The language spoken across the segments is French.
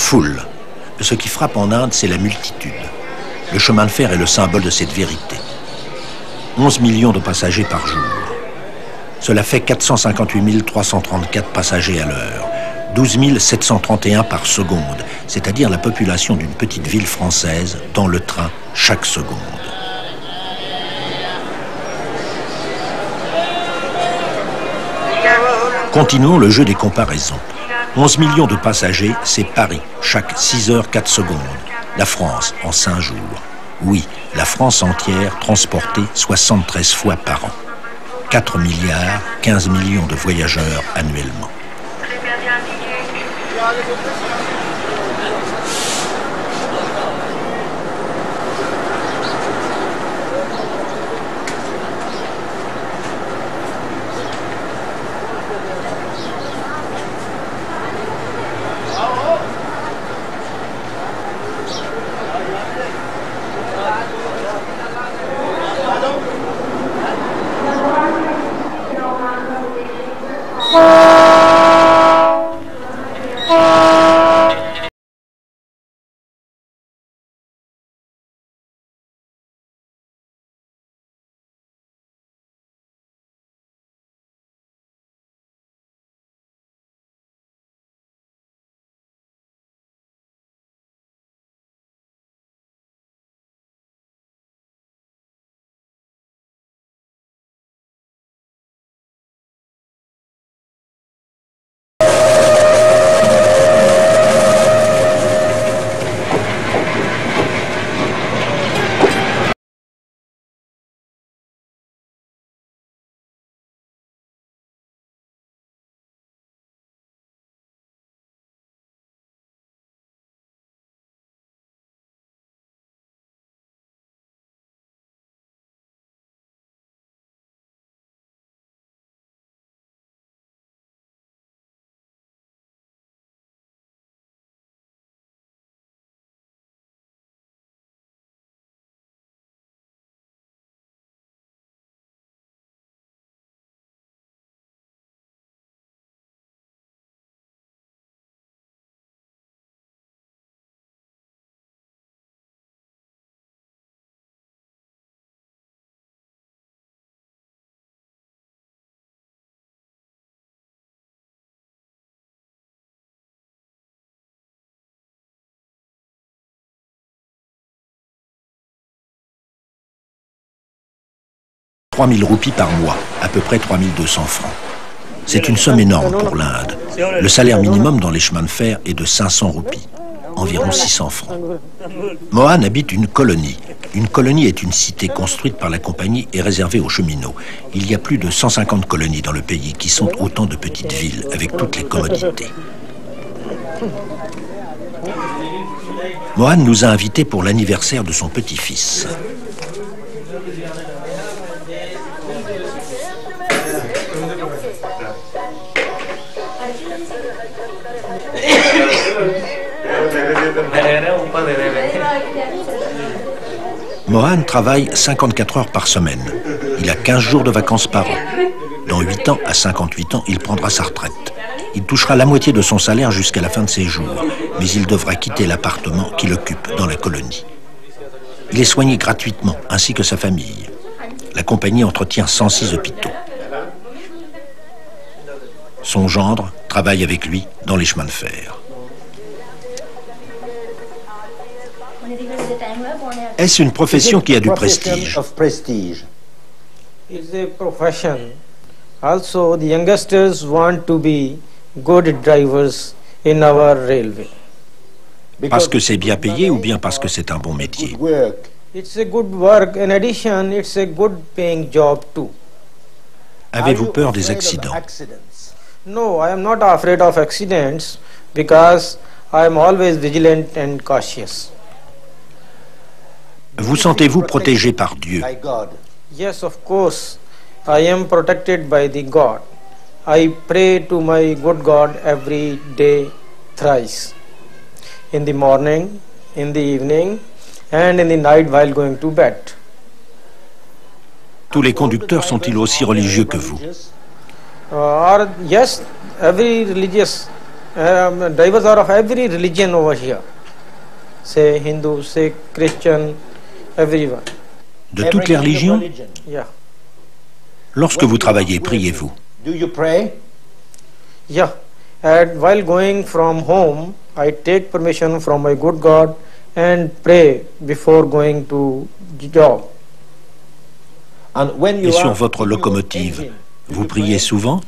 Foule. Ce qui frappe en Inde, c'est la multitude. Le chemin de fer est le symbole de cette vérité. 11 millions de passagers par jour. Cela fait 458 334 passagers à l'heure. 12 731 par seconde, c'est-à-dire la population d'une petite ville française dans le train chaque seconde. Continuons le jeu des comparaisons. 11 millions de passagers, c'est Paris, chaque 6 heures 4 secondes. La France, en 5 jours. Oui, la France entière transportée 73 fois par an. 4 milliards, 15 millions de voyageurs annuellement. « 3 000 roupies par mois, à peu près 3 200 francs. C'est une somme énorme pour l'Inde. Le salaire minimum dans les chemins de fer est de 500 roupies, environ 600 francs. Mohan habite une colonie. Une colonie est une cité construite par la compagnie et réservée aux cheminots. Il y a plus de 150 colonies dans le pays qui sont autant de petites villes avec toutes les commodités. Mohan nous a invités pour l'anniversaire de son petit-fils. Mohan travaille 54 heures par semaine. Il a 15 jours de vacances par an. Dans 8 ans, à 58 ans, il prendra sa retraite. Il touchera la moitié de son salaire jusqu'à la fin de ses jours, mais il devra quitter l'appartement qu'il occupe dans la colonie. Il est soigné gratuitement, ainsi que sa famille. La compagnie entretient 106 hôpitaux. Son gendre travaille avec lui dans les chemins de fer. Est-ce une profession qui a du prestige? It's a profession. Also, the youngsters want to be good drivers in our railway. Parce que c'est bien payé ou bien parce que c'est un bon métier? It's a good work. In addition, it's a good paying job too. Avez-vous peur des accidents? No, I am not afraid of accidents because I am always vigilant and cautious. Vous sentez-vous protégé par Dieu? Yes, of course. I am protected by the God. I pray to my good God every day thrice. In the morning, in the evening, and in the night while going to bed. Tous les conducteurs sont-ils aussi religieux que vous? Yes, every religious Drivers are of every religion over here. Say Hindu, Sikh, Christian, everyone. De toutes les religions? Yeah. Lorsque vous travaillez, priez-vous? Do you pray? Yeah. And while going from home, I take permission from my good God and pray before going to job. And when you Et sur are votre in your locomotive, engine, do vous you priez pray? souvent?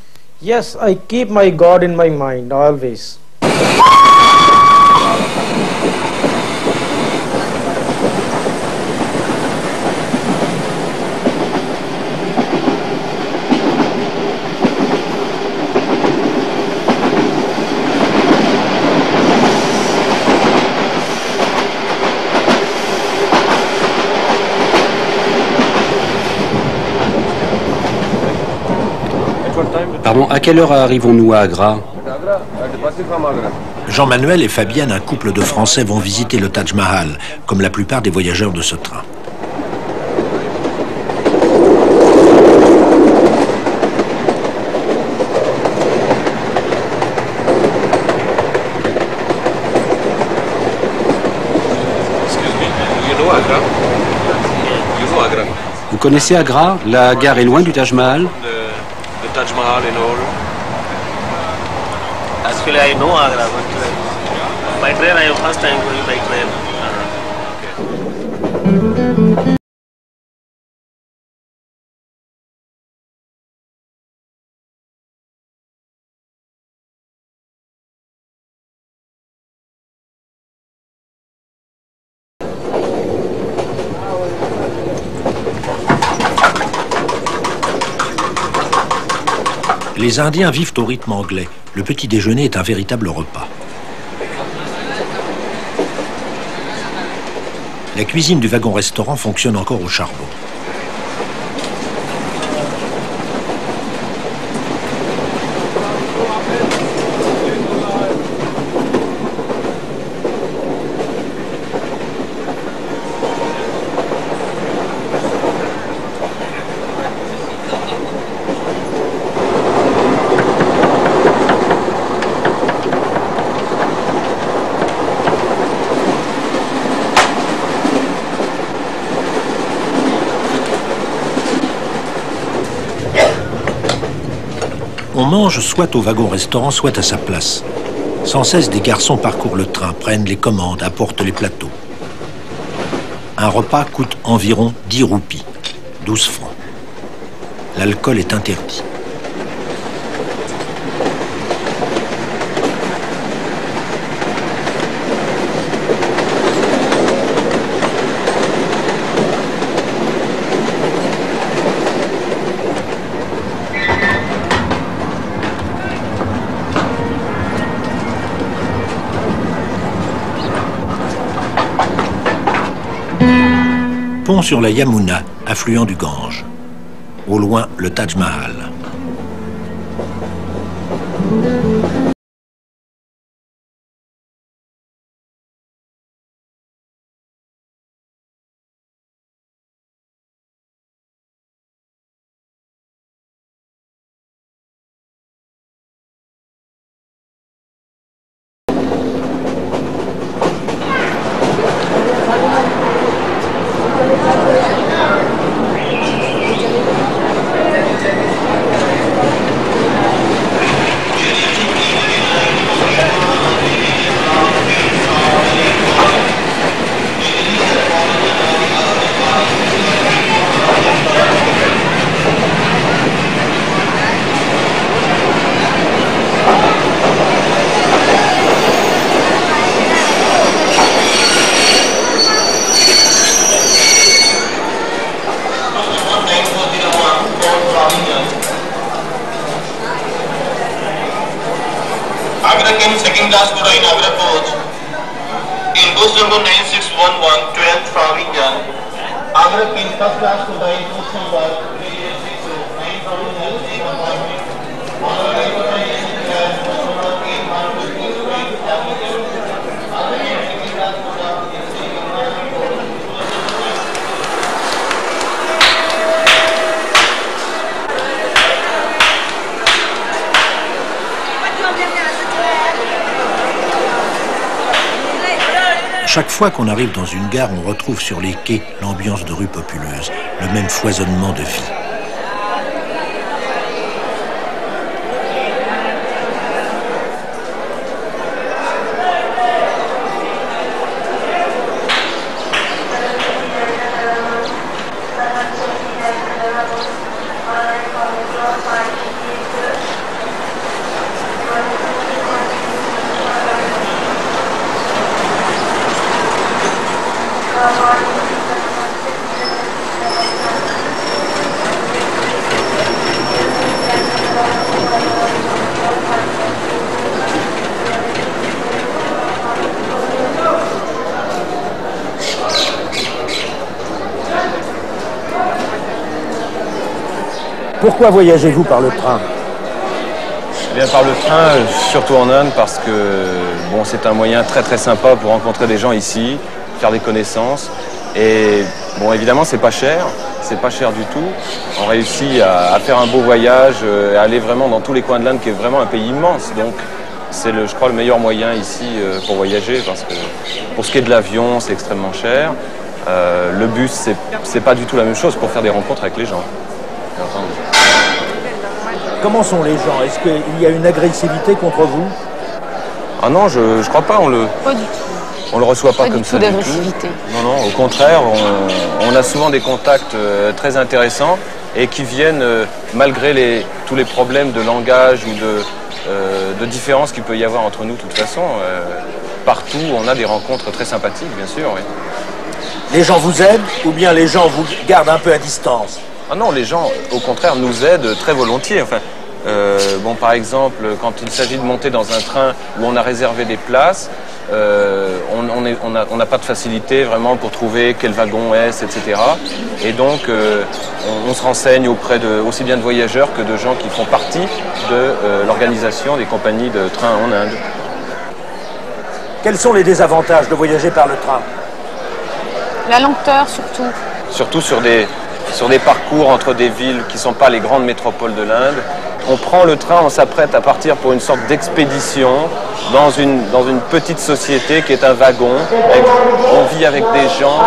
Yes, I keep my God in my mind always. Pardon, à quelle heure arrivons-nous à Agra? Jean-Manuel et Fabienne, un couple de Français, vont visiter le Taj Mahal, comme la plupart des voyageurs de ce train. Vous connaissez Agra? La gare est loin du Taj Mahal? Taj Mahal and all. Actually, I know Agra, but by train, I am first time going by train. Les Indiens vivent au rythme anglais. Le petit déjeuner est un véritable repas. La cuisine du wagon-restaurant fonctionne encore au charbon. On mange soit au wagon-restaurant, soit à sa place. Sans cesse, des garçons parcourent le train, prennent les commandes, apportent les plateaux. Un repas coûte environ 10 roupies, 12 francs. L'alcool est interdit. Pont sur la Yamuna, affluent du Gange. Au loin, le Taj Mahal. Agra came second class Koda in Agra coach. In coach number 9611, 12th from India. Agra came first class Koda in coach number 3862, 9 from India. Chaque fois qu'on arrive dans une gare, on retrouve sur les quais l'ambiance de rue populeuse, le même foisonnement de vie. Pourquoi voyagez-vous par le train? Eh bien, par le train, surtout en Inde, parce que bon, c'est un moyen très très sympa pour rencontrer des gens ici, faire des connaissances. Et bon, évidemment, c'est pas cher du tout. On réussit à faire un beau voyage, à aller vraiment dans tous les coins de l'Inde, qui est vraiment un pays immense. Donc, c'est je crois, le meilleur moyen ici pour voyager, parce que pour ce qui est de l'avion, c'est extrêmement cher. Le bus, c'est pas du tout la même chose pour faire des rencontres avec les gens. Comment sont les gens? Est-ce qu'il y a une agressivité contre vous? Ah non, je crois pas. Pas du tout. On le reçoit pas comme ça du tout. Non, non, au contraire, on a souvent des contacts très intéressants et qui viennent, malgré tous les problèmes de langage ou de différences qu'il peut y avoir entre nous de toute façon. Partout, on a des rencontres très sympathiques, bien sûr. Oui. Les gens vous aident ou bien les gens vous gardent un peu à distance? Ah non, les gens, au contraire, nous aident très volontiers. Enfin, bon, par exemple, quand il s'agit de monter dans un train où on a réservé des places, on n'a pas de facilité vraiment pour trouver quel wagon est-ce, etc. Et donc, on se renseigne auprès aussi bien de voyageurs que de gens qui font partie de l'organisation des compagnies de train en Inde. Quels sont les désavantages de voyager par le train? La lenteur, surtout. Surtout sur des parcours entre des villes qui ne sont pas les grandes métropoles de l'Inde. On prend le train, on s'apprête à partir pour une sorte d'expédition dans une petite société qui est un wagon. On vit avec des gens,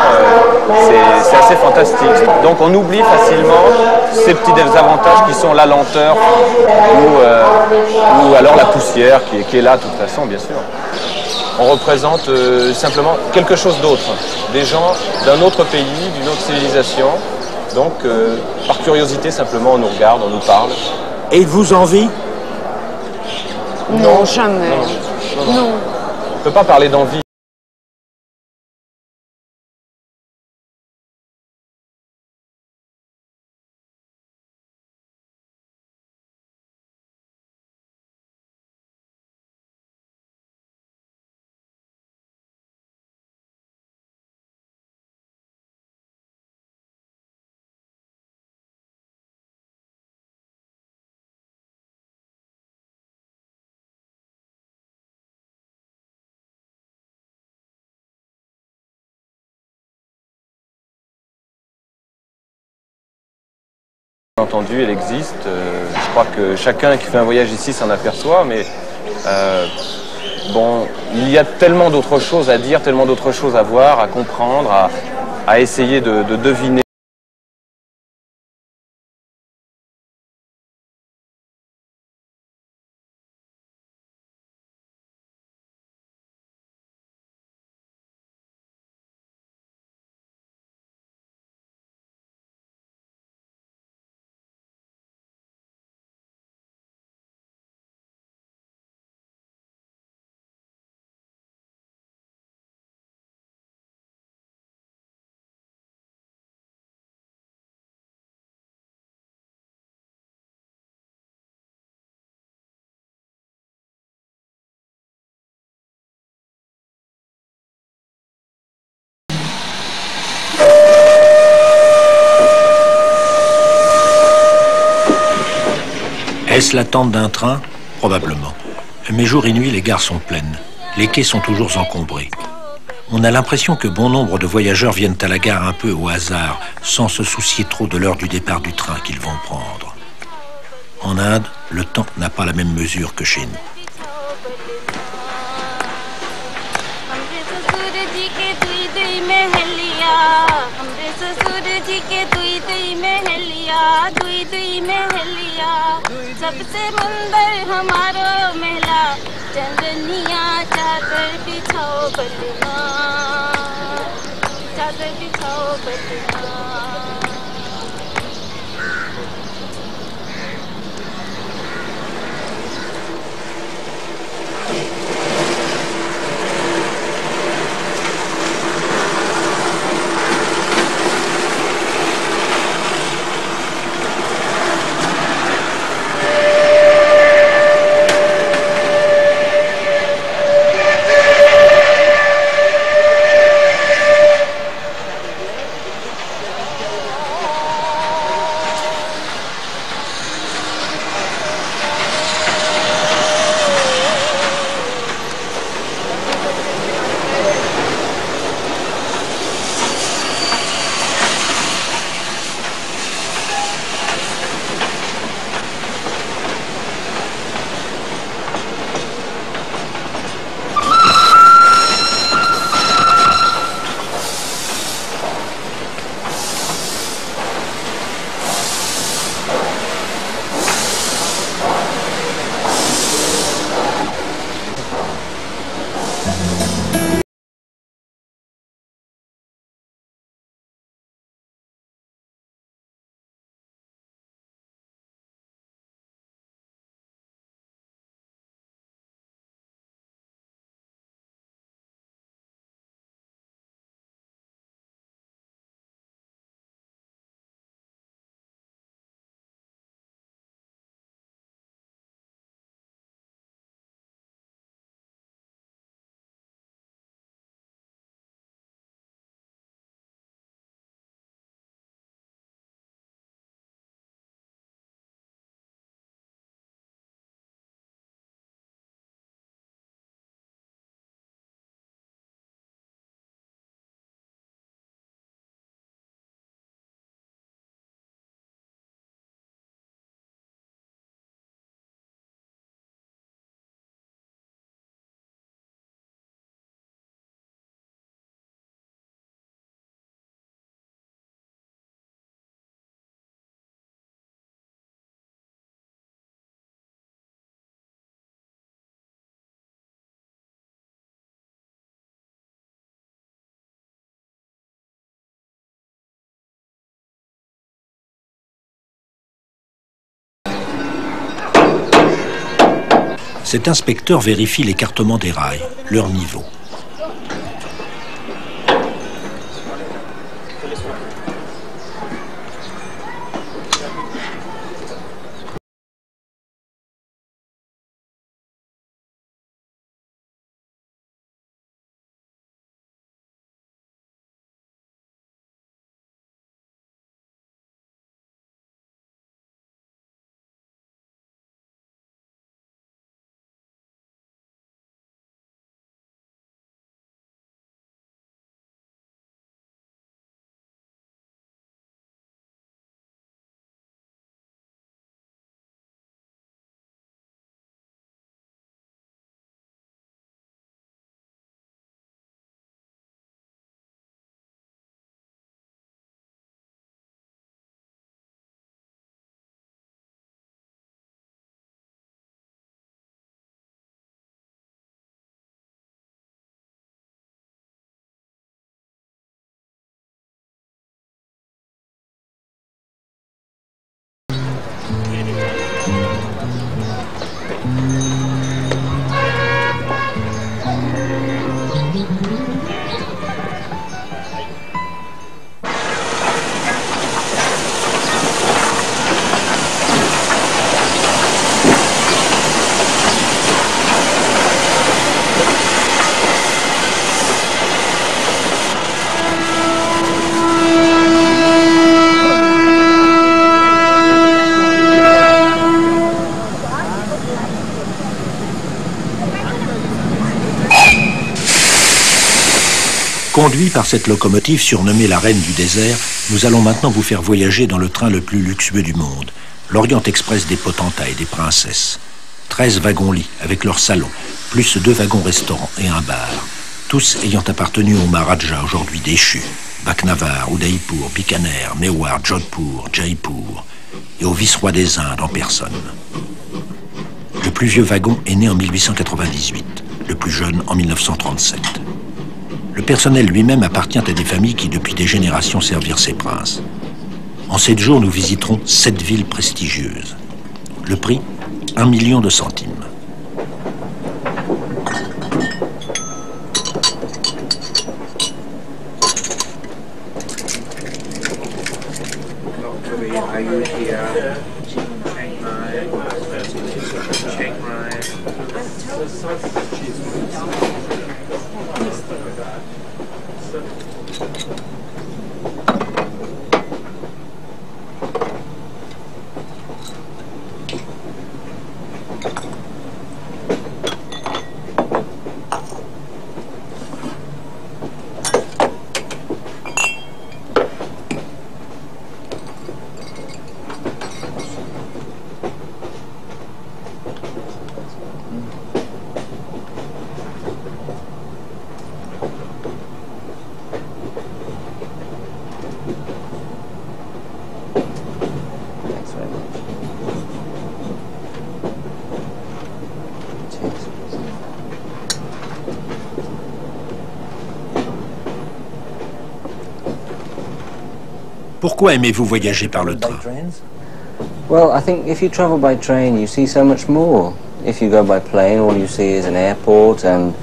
c'est assez fantastique. Donc on oublie facilement ces petits désavantages qui sont la lenteur ou alors la poussière qui est là de toute façon, bien sûr. On représente simplement quelque chose d'autre, des gens d'un autre pays, d'une autre civilisation. Donc, par curiosité, simplement, on nous regarde, on nous parle. Et ils vous envient? Non, jamais. Non. On ne peut pas parler d'envie. Entendu, elle existe. Je crois que chacun qui fait un voyage ici s'en aperçoit, mais bon, il y a tellement d'autres choses à dire, tellement d'autres choses à voir, à comprendre, à essayer de deviner. Est-ce l'attente d'un train? Probablement. Mais jour et nuit, les gares sont pleines. Les quais sont toujours encombrés. On a l'impression que bon nombre de voyageurs viennent à la gare un peu au hasard, sans se soucier trop de l'heure du départ du train qu'ils vont prendre. En Inde, le temps n'a pas la même mesure que chez nous. दुई दुई महलिया सबसे मुंदर हमारो महला चंदनिया चादर बिछाओ बलमा चादर बिछाओ बलमा Cet inspecteur vérifie l'écartement des rails, leur niveau. Conduits par cette locomotive surnommée la Reine du désert, nous allons maintenant vous faire voyager dans le train le plus luxueux du monde, l'Orient Express des potentats et des princesses. 13 wagons-lits avec leur salon, plus 2 wagons-restaurants et un bar, tous ayant appartenu aux Maharajas aujourd'hui déchus, Baknavar, Udaipur, Bikaner, Mewar, Jodhpur, Jaipur. et au vice-roi des Indes en personne. Le plus vieux wagon est né en 1898, le plus jeune en 1937. Le personnel lui-même appartient à des familles qui depuis des générations servirent ces princes. En 7 jours, nous visiterons 7 villes prestigieuses. Le prix, 1 million de centimes. Pourquoi aimez-vous voyager par le train? Well, I think if you travel by train, you see so much more. If you go by plane, all you see is an airport and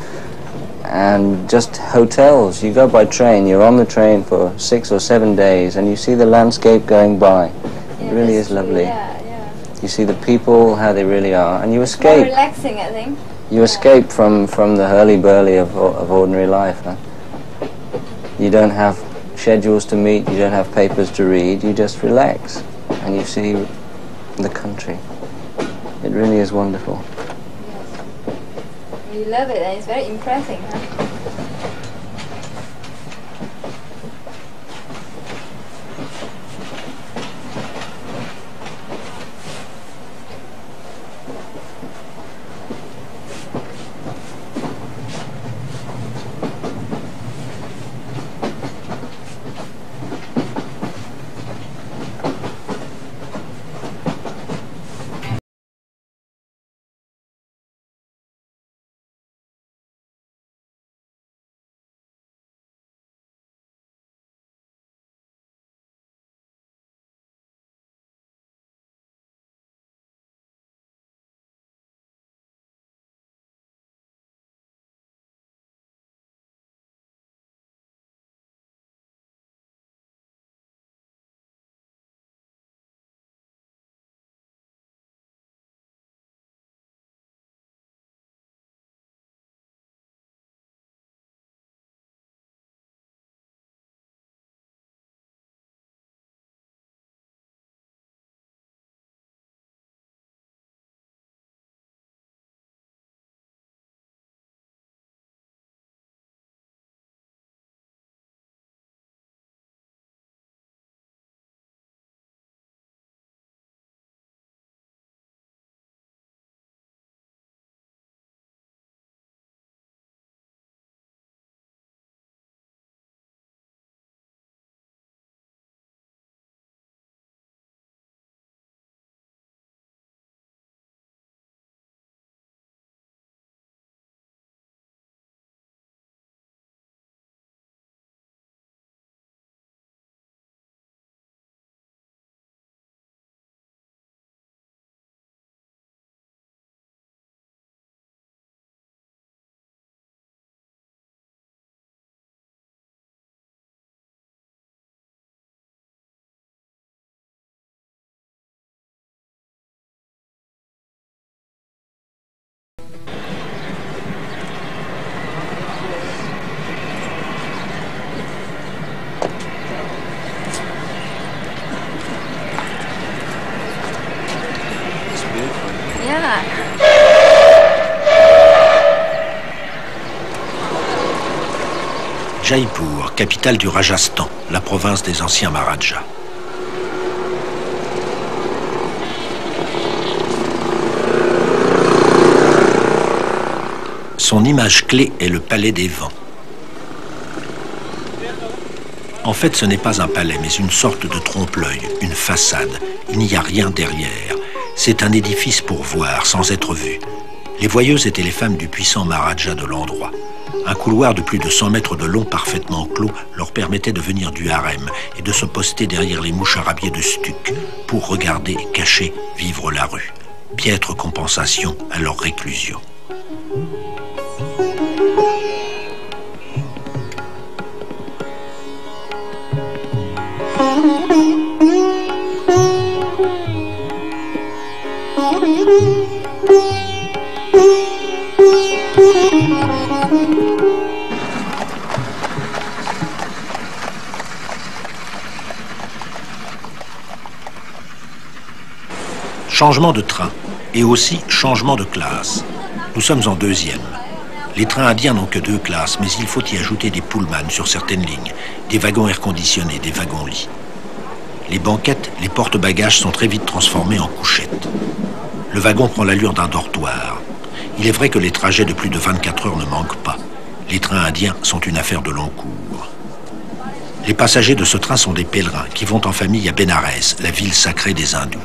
just hotels. You go by train, you're on the train for 6 or 7 days, and you see the landscape going by. It really is lovely. Yeah. You see the people, how they really are, and you escape. More relaxing, I think. You escape from the hurly-burly of ordinary life. Huh? You don't have schedules to meet, you don't have papers to read, you just relax and you see the country. It really is wonderful. Yes. You love it and it's very impressive, huh? Yeah. Jaipur, capitale du Rajasthan, la province des anciens Maharajas. Son image clé est le Palais des Vents. En fait, ce n'est pas un palais, mais une sorte de trompe-l'œil, une façade. Il n'y a rien derrière. C'est un édifice pour voir, sans être vu. Les voyeuses étaient les femmes du puissant Maharaja de l'endroit. Un couloir de plus de 100 mètres de long, parfaitement clos, leur permettait de venir du harem et de se poster derrière les moucharabiers de stuc pour regarder, cachés, vivre la rue. Piètre compensation à leur réclusion. Changement de train et aussi changement de classe. Nous sommes en deuxième. Les trains indiens n'ont que 2 classes, mais il faut y ajouter des pullmans sur certaines lignes, des wagons air conditionnés, des wagons-lits. Les banquettes, les porte-bagages sont très vite transformés en couchettes. Le wagon prend l'allure d'un dortoir. Il est vrai que les trajets de plus de 24 heures ne manquent pas. Les trains indiens sont une affaire de long cours. Les passagers de ce train sont des pèlerins qui vont en famille à Bénarès, la ville sacrée des hindous.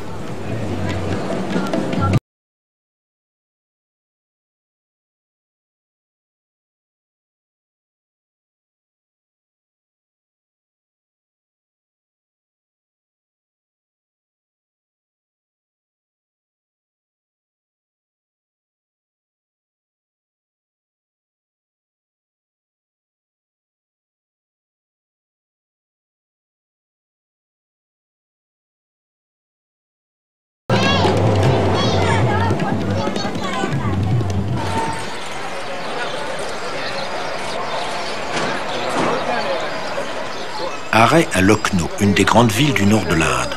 Arrêt à Lucknow, une des grandes villes du nord de l'Inde.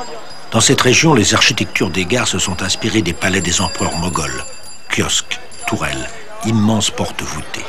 Dans cette région, les architectures des gares se sont inspirées des palais des empereurs moghols. Kiosques, tourelles, immenses portes voûtées.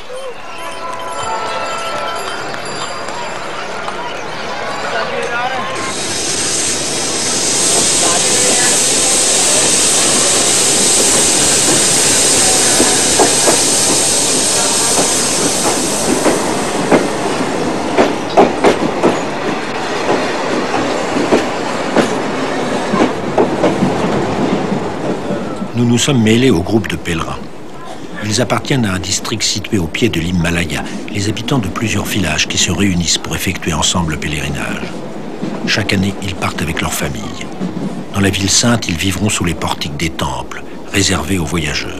Nous nous sommes mêlés au groupe de pèlerins. Ils appartiennent à un district situé au pied de l'Himalaya, les habitants de plusieurs villages qui se réunissent pour effectuer ensemble le pèlerinage. Chaque année, ils partent avec leur famille. Dans la ville sainte, ils vivront sous les portiques des temples, réservés aux voyageurs.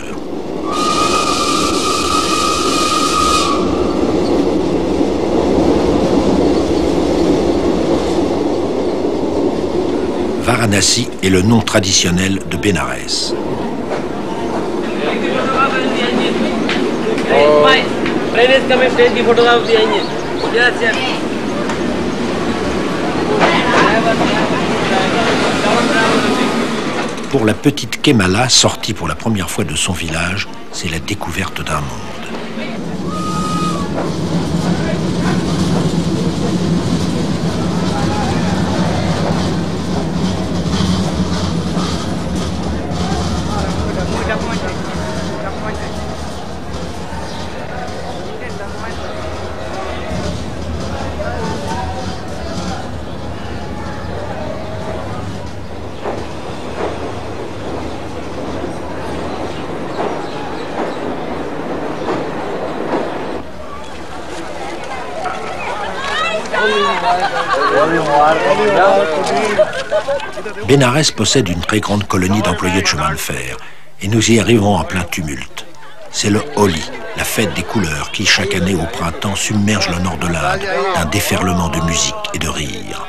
Varanasi est le nom traditionnel de Bénarès. Pour la petite Kemala, sortie pour la première fois de son village, c'est la découverte d'un monde. Bénarès possède une très grande colonie d'employés de chemin de fer et nous y arrivons en plein tumulte. C'est le Holi, la fête des couleurs qui, chaque année au printemps, submerge le nord de l'Inde d'un déferlement de musique et de rire.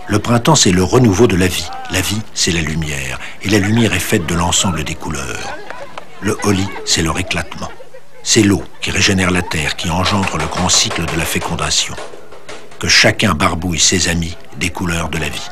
Le printemps, c'est le renouveau de la vie. La vie, c'est la lumière. Et la lumière est faite de l'ensemble des couleurs. Le Holi, c'est leur éclatement. C'est l'eau qui régénère la terre, qui engendre le grand cycle de la fécondation. Que chacun barbouille ses amis des couleurs de la vie.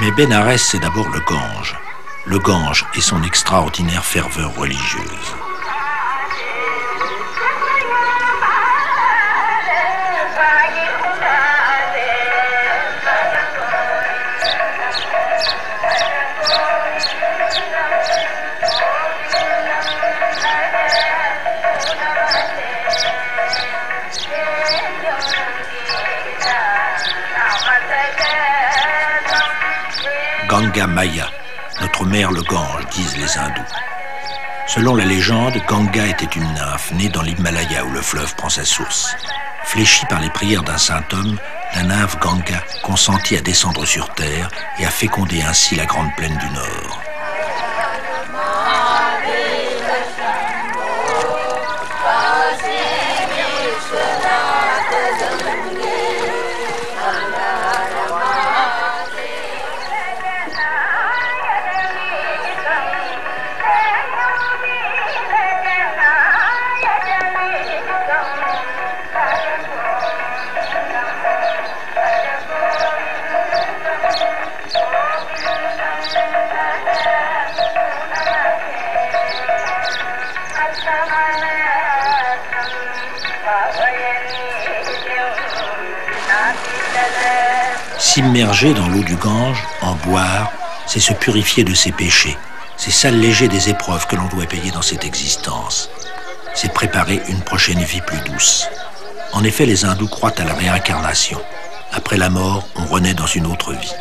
Mais Bénarès, c'est d'abord le Gange et son extraordinaire ferveur religieuse. Ganga Maya, notre mère le Gange, disent les hindous. Selon la légende, Ganga était une nymphe née dans l'Himalaya où le fleuve prend sa source. Fléchie par les prières d'un saint homme, la nymphe Ganga consentit à descendre sur terre et à féconder ainsi la grande plaine du Nord. S'immerger dans l'eau du Gange, en boire, c'est se purifier de ses péchés. C'est s'alléger des épreuves que l'on doit payer dans cette existence. C'est préparer une prochaine vie plus douce. En effet, les hindous croient à la réincarnation. Après la mort, on renaît dans une autre vie.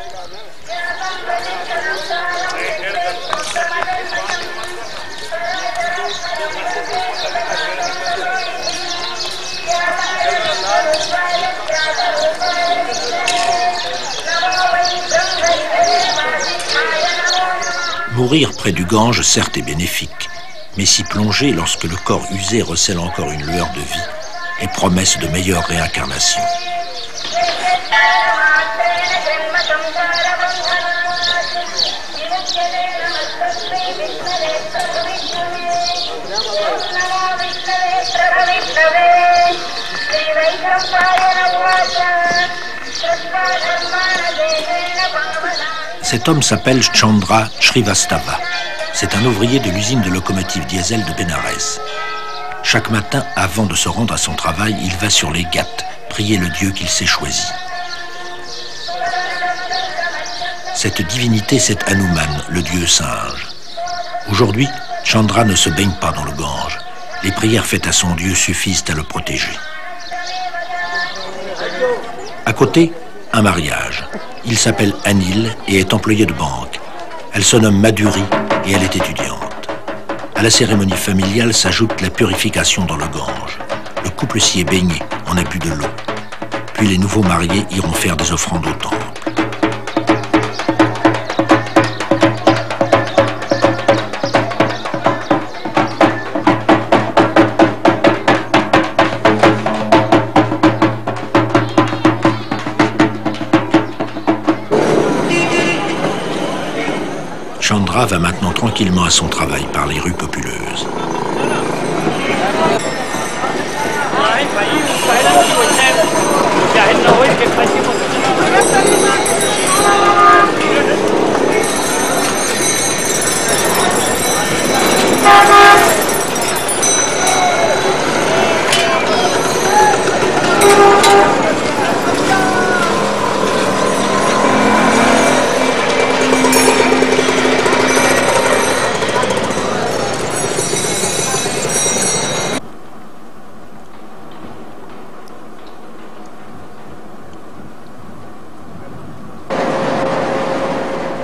Mourir près du Gange, certes, est bénéfique, mais s'y plonger lorsque le corps usé recèle encore une lueur de vie est promesse de meilleure réincarnation. Cet homme s'appelle Chandra Shrivastava. C'est un ouvrier de l'usine de locomotives diesel de Bénarès. Chaque matin, avant de se rendre à son travail, il va sur les ghats, prier le Dieu qu'il s'est choisi. Cette divinité, c'est Hanuman, le dieu singe. Aujourd'hui, Chandra ne se baigne pas dans le Gange. Les prières faites à son Dieu suffisent à le protéger. À côté, un mariage. Il s'appelle Anil et est employé de banque. Elle se nomme Madhuri et elle est étudiante. À la cérémonie familiale s'ajoute la purification dans le Gange. Le couple s'y est baigné, en a bu de l'eau. Puis les nouveaux mariés iront faire des offrandes au temple. Chandra va maintenant tranquillement à son travail par les rues populeuses.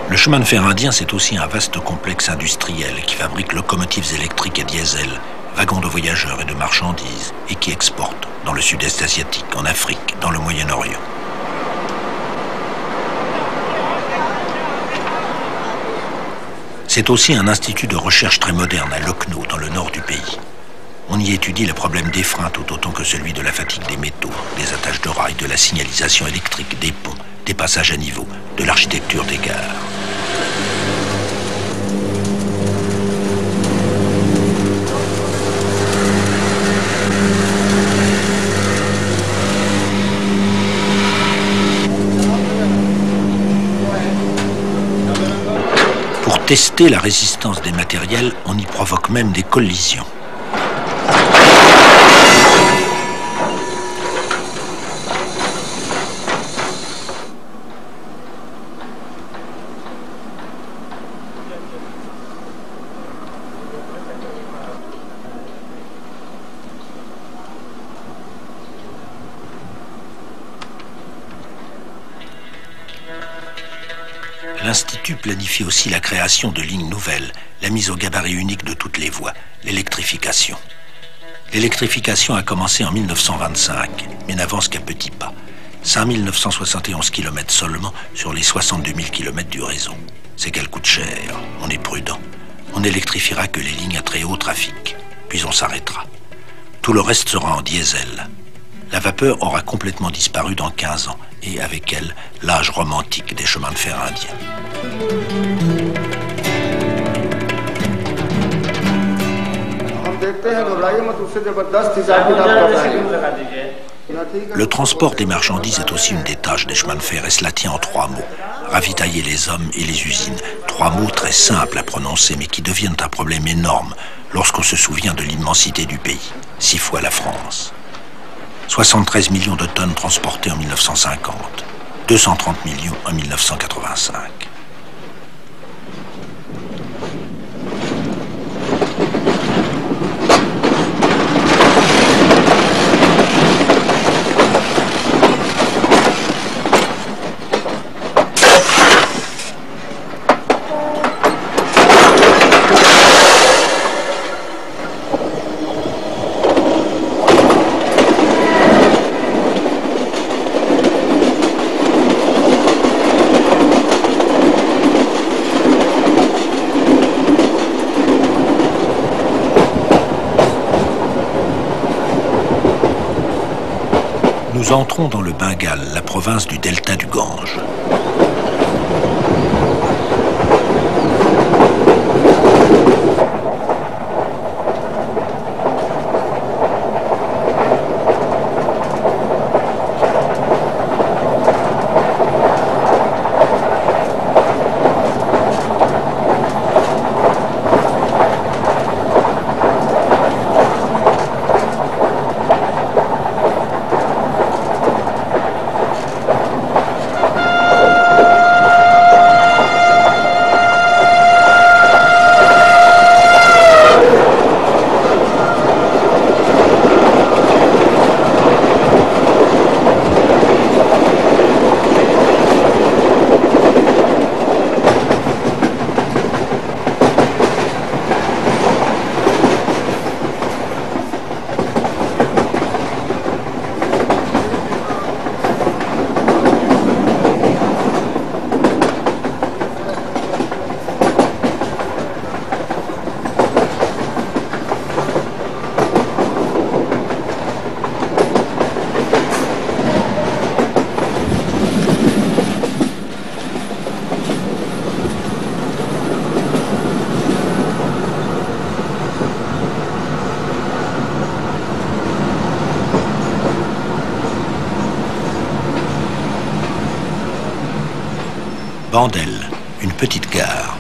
Le chemin de fer indien, c'est aussi un vaste complexe industriel qui fabrique locomotives électriques et diesel, wagons de voyageurs et de marchandises, et qui exporte dans le sud-est asiatique, en Afrique, dans le Moyen-Orient. C'est aussi un institut de recherche très moderne à Lucknow, dans le nord du pays. On y étudie le problème des freins tout autant que celui de la fatigue des métaux, des attaches de rails, de la signalisation électrique, des ponts, des passages à niveau, de l'architecture des gares. tester la résistance des matériels, on y provoque même des collisions. L'Institut planifie aussi la création de lignes nouvelles, la mise au gabarit unique de toutes les voies, l'électrification. L'électrification a commencé en 1925, mais n'avance qu'à petits pas. 5971 km seulement sur les 62 000 km du réseau. C'est qu'elle coûte cher, on est prudent. On n'électrifiera que les lignes à très haut trafic, puis on s'arrêtera. Tout le reste sera en diesel. La vapeur aura complètement disparu dans 15 ans, et avec elle, l'âge romantique des chemins de fer indiens. Le transport des marchandises est aussi une des tâches des chemins de fer, et cela tient en 3 mots. Ravitailler les hommes et les usines. 3 mots très simples à prononcer, mais qui deviennent un problème énorme lorsqu'on se souvient de l'immensité du pays. 6 fois la France. 73 millions de tonnes transportées en 1950, 230 millions en 1985. Nous entrons dans le Bengale, la province du delta du Gange. Bandel, une petite gare.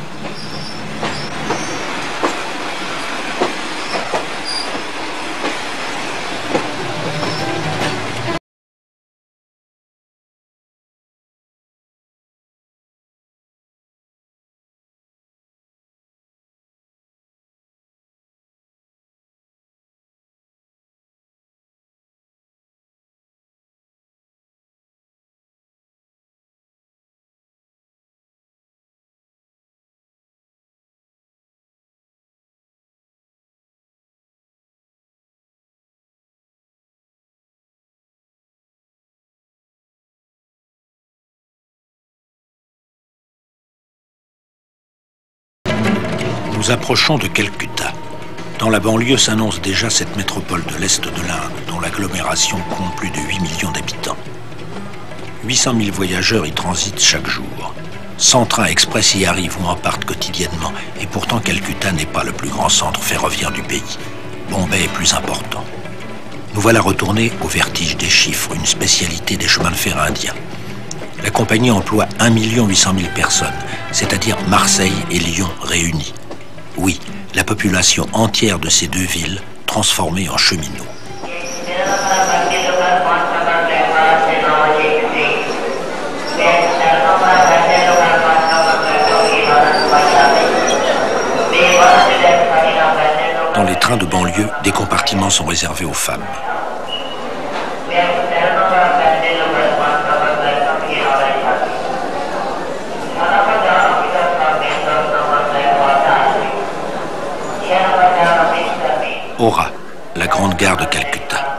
Nous approchons de Calcutta. Dans la banlieue s'annonce déjà cette métropole de l'Est de l'Inde, dont l'agglomération compte plus de 8 millions d'habitants. 800 000 voyageurs y transitent chaque jour. 100 trains express y arrivent ou en partent quotidiennement, et pourtant Calcutta n'est pas le plus grand centre ferroviaire du pays. Bombay est plus important. Nous voilà retournés au vertige des chiffres, une spécialité des chemins de fer indiens. La compagnie emploie 1 800 000 personnes, c'est-à-dire Marseille et Lyon réunis. Oui, la population entière de ces deux villes transformée en cheminots. Dans les trains de banlieue, des compartiments sont réservés aux femmes. Aura, la grande gare de Calcutta.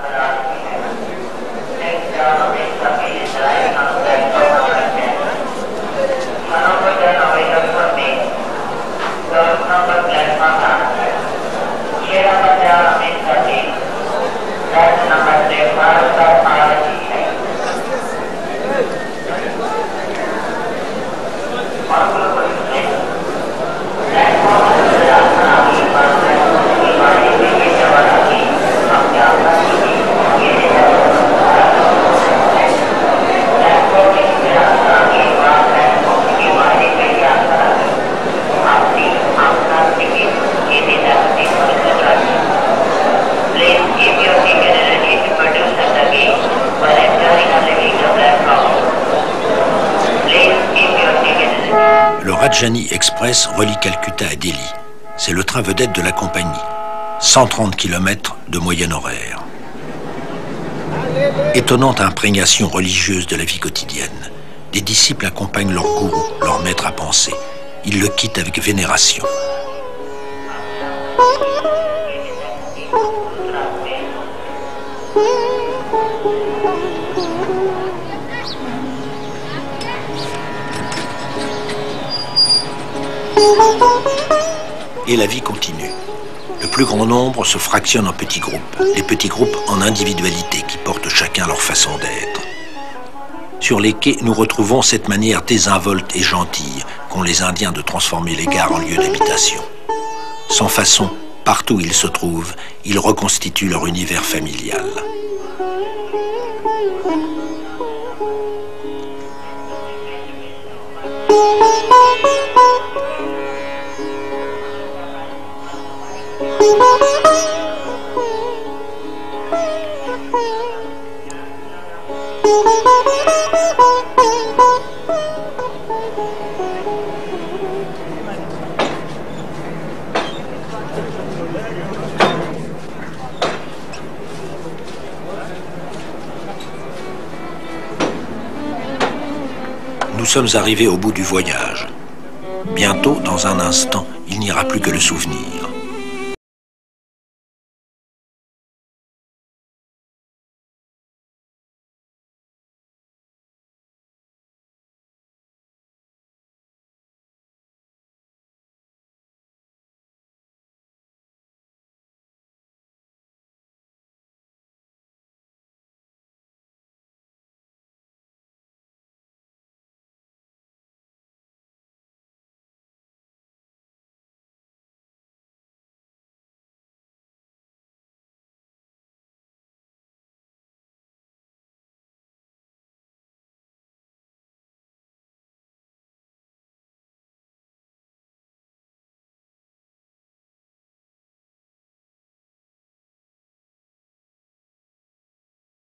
Le Rajdhani Express relie Calcutta à Delhi. C'est le train vedette de la compagnie. 130 km de moyenne horaire. Étonnante imprégnation religieuse de la vie quotidienne. Des disciples accompagnent leur gourou, leur maître à penser. Ils le quittent avec vénération. Et la vie continue. Le plus grand nombre se fractionne en petits groupes, les petits groupes en individualités qui portent chacun leur façon d'être. Sur les quais, nous retrouvons cette manière désinvolte et gentille qu'ont les Indiens de transformer les gares en lieux d'habitation. Sans façon, partout où ils se trouvent, ils reconstituent leur univers familial. Nous sommes arrivés au bout du voyage. Bientôt, dans un instant, il n'y aura plus que le souvenir.